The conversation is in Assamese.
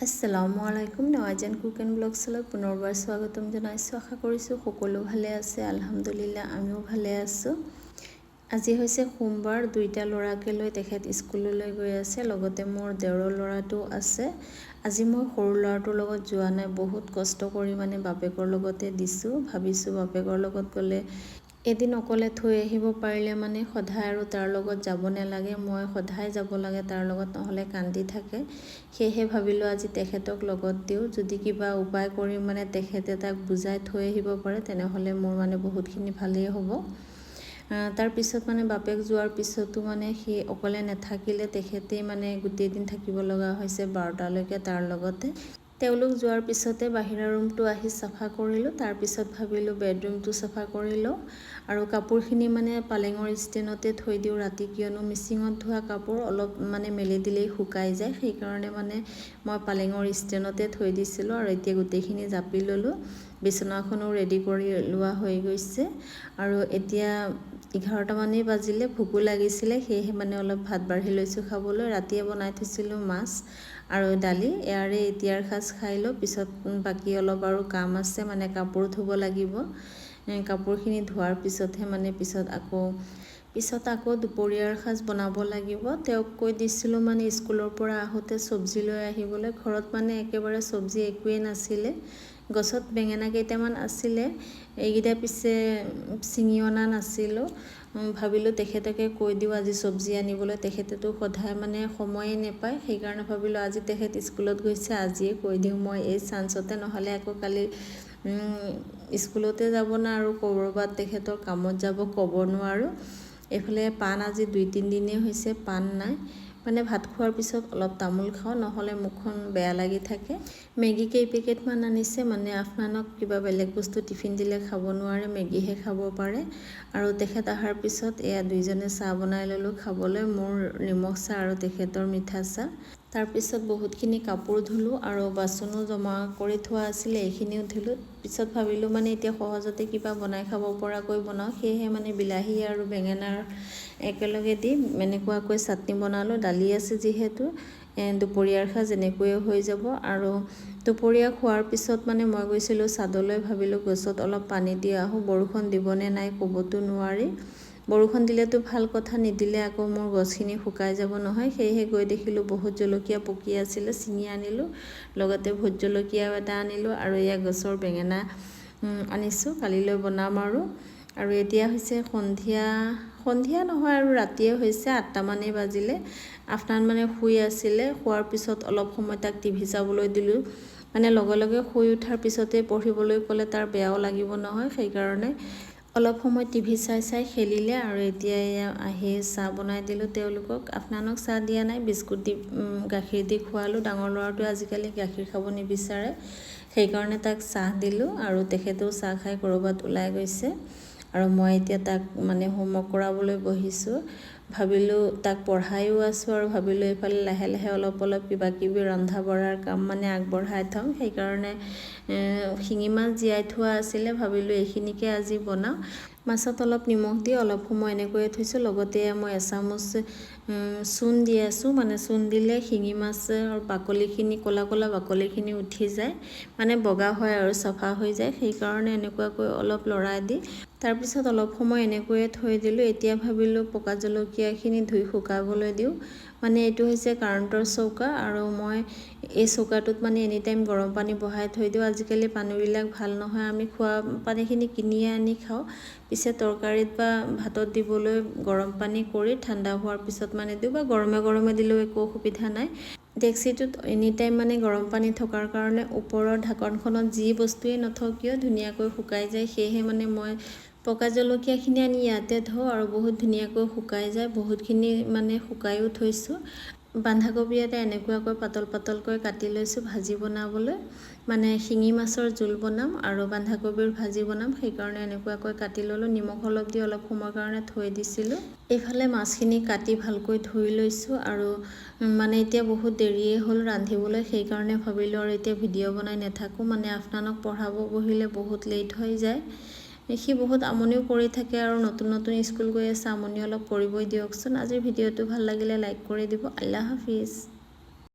আসসালামু আলাইকুম নৱাজান কুক এণ্ড ব্লগছলৈ পুনৰবাৰ স্বাগতম জনাইছোঁ। আশা কৰিছোঁ সকলো ভালে আছে। আলহামদুলিল্লাহ আমিও ভালে আছোঁ। আজি হৈছে সোমবাৰ। দুইটা ল'ৰাকে লৈ তেখেত স্কুললৈ গৈ আছে, লগতে মোৰ দেওৰৰ ল'ৰাটো আছে। আজি মই সৰু ল'ৰাটোৰ লগত যোৱা নাই, বহুত কষ্ট কৰি বাপেকৰ লগতে দিছোঁ। ভাবিছোঁ বাপেকৰ লগত গ'লে এদিন অকলে থৈ আহিব পাৰিলে সদায় আৰু তাৰ লগত যাব নালাগে, মই সদায় যাব লাগে তাৰ লগত, নহ'লে কান্দি থাকে। সেয়েহে ভাবিলোঁ আজি তেখেতক লগত দিওঁ, যদি কিবা উপায় কৰি তেখেতে তাক বুজাই থৈ আহিব পাৰে তেনেহ'লে মোৰ বহুতখিনি ভালেই হ'ব। তাৰপিছত বাপেক যোৱাৰ পিছতো সি অকলে নাথাকিলে, তেখেতেই গোটেই দিন থাকিব লগা হৈছে 12টালৈকে তাৰ লগতে। তেওঁলোক যোৱাৰ পিছতে বাহিৰা ৰুমটো আহি চাফা কৰিলোঁ। তাৰপিছত ভাবিলোঁ বেডৰুমটো চাফা কৰি লওঁ আৰু কাপোৰখিনি পালেঙৰ ষ্টেণ্ডতে থৈ দিওঁ ৰাতি, কিয়নো মিচিঙত ধোৱা কাপোৰ অলপ মেলি দিলেই শুকাই যায়। সেইকাৰণে মই পালেঙৰ ষ্টেণ্ডতে থৈ দিছিলোঁ আৰু এতিয়া গোটেইখিনি জাপি ল'লোঁ। বিচনাখনো ৰেডি কৰি লোৱা হৈ গৈছে আৰু এতিয়া 11টামানেই বাজিলে। ভোকো লাগিছিলে, সেয়েহে অলপ ভাত বাঢ়ি লৈছোঁ খাবলৈ। ৰাতিয়ে বনাই থৈছিলোঁ মাছ আৰু দালি, এয়াৰে এতিয়াৰ সাজ খাই লওঁ। পিছত বাকী অলপ আৰু কাম আছে, কাপোৰ ধুব লাগিব। কাপোৰখিনি ধোৱাৰ পিছতহে পিছত আকৌ দুপৰীয়াৰ সাজ বনাব লাগিব। তেওঁক কৈ দিছিলোঁ স্কুলৰ পৰা আহোঁতে চব্জি লৈ আহিবলৈ। ঘৰত একেবাৰে চব্জি একোৱেই নাছিলে। গছত বেঙেনা কেইটামান আছিলে, এইকেইটা পিছে ছিঙি অনা নাছিলোঁ। ভাবিলোঁ তেখেতকে কৈ দিওঁ আজি চব্জি আনিবলৈ, তেখেতেতো সদায় সময়ে নাপায়। সেইকাৰণে ভাবিলোঁ আজি তেখেত স্কুলত গৈছে, আজিয়ে কৈ দিওঁ মই এই চান্সতে, নহ'লে আকৌ কালি স্কুলতে যাব না আৰু ক'ৰবাত তেখেতৰ কামত যাব, ক'ব নোৱাৰোঁ। এইফালে পাণ আজি 2-3 দিনেই হৈছে পাণ নাই। ভাত খোৱাৰ পিছত অলপ তামোল খাওঁ, নহ'লে মুখখন বেয়া লাগি থাকে। মেগী কেইপেকেটমান আনিছে, আফনানক কিবা বেলেগ বস্তু টিফিন দিলে খাব নোৱাৰে, মেগীহে খাব পাৰে। আৰু তেখেত অহাৰ পিছত এয়া দুইজনে চাহ বনাই ল'লোঁ খাবলৈ, মোৰ নিমখ চাহ আৰু তেখেতৰ মিঠা চাহ। তাৰপিছত বহুতখিনি কাপোৰ ধুলোঁ আৰু বাচনো জমা কৰি থোৱা আছিলে, এইখিনিও ধুলোঁ। পিছত ভাবিলোঁ এতিয়া সহজতে কিবা বনাই খাব পৰাকৈ বনাওঁ, সেয়েহে বিলাহী আৰু বেঙেনাৰ একেলগে দি এনেকুৱাকৈ চাটনি বনালোঁ। দালি আছে যিহেতু দুপৰীয়াৰ সাজ এনেকৈয়ে হৈ যাব। আৰু দুপৰীয়া খোৱাৰ পিছত মই গৈছিলোঁ ছাদলৈ, ভাবিলোঁ গছত অলপ পানী দি আহোঁ। বৰষুণ দিবনে নাই ক'বতো নোৱাৰি। বৰষুণ দিলেতো ভাল কথা, নিদিলে আকৌ মোৰ গছখিনি শুকাই যাব নহয়। সেয়েহে গৈ দেখিলোঁ বহুত জলকীয়া পকি আছিলে, ছিঙি আনিলোঁ। লগতে ভোট জলকীয়াও এটা আনিলোঁ আৰু এয়া গছৰ বেঙেনা আনিছোঁ, কালিলৈ বনাম আৰু এতিয়া হৈছে সন্ধিয়া নহয় আৰু ৰাতিয়ে হৈছে, 8টামানেই বাজিলে। আফনান শুই আছিলে, শোৱাৰ পিছত অলপ সময় তাক টিভি চাবলৈ দিলোঁ। লগে লগে শুই উঠাৰ পিছতে পঢ়িবলৈ ক'লে তাৰ বেয়াও লাগিব নহয়, সেইকাৰণে অলপ সময় টিভি চাই খেলিলে। আৰু এতিয়া এয়া আহি চাহ বনাই দিলোঁ তেওঁলোকক। আফনানক চাহ দিয়া নাই, বিস্কুট দি গাখীৰ দি খোৱালোঁ। ডাঙৰ ল'ৰাটোৱে আজিকালি গাখীৰ খাব নিবিচাৰে, সেইকাৰণে তাক চাহ দিলোঁ আৰু তেখেতেও চাহ খাই ক'ৰবাত ওলাই গৈছে। আৰু মই এতিয়া তাক হোমৱৰ্ক কৰাবলৈ বহিছোঁ। ভাবিলোঁ তাক পঢ়াইও আছোঁ আৰু ভাবিলোঁ এইফালে লাহে লাহে অলপ কিবা কিবি ৰন্ধা বঢ়াৰ কাম আগবঢ়াই থওঁ। সেইকাৰণে শিঙি মাছ জীয়াই থোৱা আছিলে, ভাবিলোঁ এইখিনিকে আজি বনাওঁ। মাছত অলপ নিমখ দি অলপ সময় এনেকৈয়ে থৈছোঁ। লগতে মই এচামুচ চূণ দি আছোঁ, চূণ দিলে শিঙি মাছৰ বাকলিখিনি ক'লা বাকলিখিনি উঠি যায়, বগা হয় আৰু চাফা হৈ যায়। সেইকাৰণে এনেকুৱাকৈ অলপ লৰাই দি তাৰপিছত অলপ সময় এনেকৈয়ে থৈ দিলোঁ। এতিয়া ভাবিলোঁ পকা জলকীয়াখিনি ধুই শুকাবলৈ দিওঁ। এইটো হৈছে কাৰেণ্টৰ চৌকা আৰু মই এই চৌকাটোত এনিটাইম গৰম পানী বহাই থৈ দিওঁ। আজিকালি পানীবিলাক ভাল নহয়, আমি খোৱা পানীখিনি কিনিয়ে আনি খাওঁ। পিছে তৰকাৰীত বা ভাতত দিবলৈ গৰম পানী কৰি ঠাণ্ডা হোৱাৰ পিছত দিওঁ, বা গৰমে দিলেও একো অসুবিধা নাই। ডেক্সিটোত এনিটাইম গৰম পানী থকাৰ কাৰণে ওপৰৰ ঢাকনখনত যি বস্তুৱেই নথওঁ কিয় ধুনীয়াকৈ শুকাই যায়। সেয়েহে মই পকা জলকীয়াখিনি আনি ইয়াতে ধোওঁ আৰু বহুত ধুনীয়াকৈ শুকাই যায়। বহুতখিনি শুকায়ো থৈছোঁ। বন্ধাকবি এটা এনেকুৱাকৈ পাতলকৈ কাটি লৈছোঁ ভাজি বনাবলৈ, শিঙি মাছৰ জোল বনাম আৰু বন্ধাকবিৰ ভাজি বনাম। সেইকাৰণে এনেকুৱাকৈ কাটি ল'লোঁ, নিমখ অলপ দি অলপ সময়ৰ কাৰণে থৈ দিছিলোঁ। এইফালে মাছখিনি কাটি ভালকৈ ধুই লৈছোঁ আৰু এতিয়া বহুত দেৰিয়ে হ'ল ৰান্ধিবলৈ। সেইকাৰণে ভাবিলোঁ আৰু এতিয়া ভিডিঅ' বনাই নাথাকোঁ, আফনানক পঢ়াব বহিলে বহুত লেট হৈ যায়। সি বহুত আমনিও কৰি থাকে আৰু নতুন স্কুল গৈ আছে, আমনি অলপ কৰিবই দিয়কচোন। আজিৰ ভিডিঅ'টো ভাল লাগিলে লাইক কৰি দিব। আল্লাহ হাফিজ।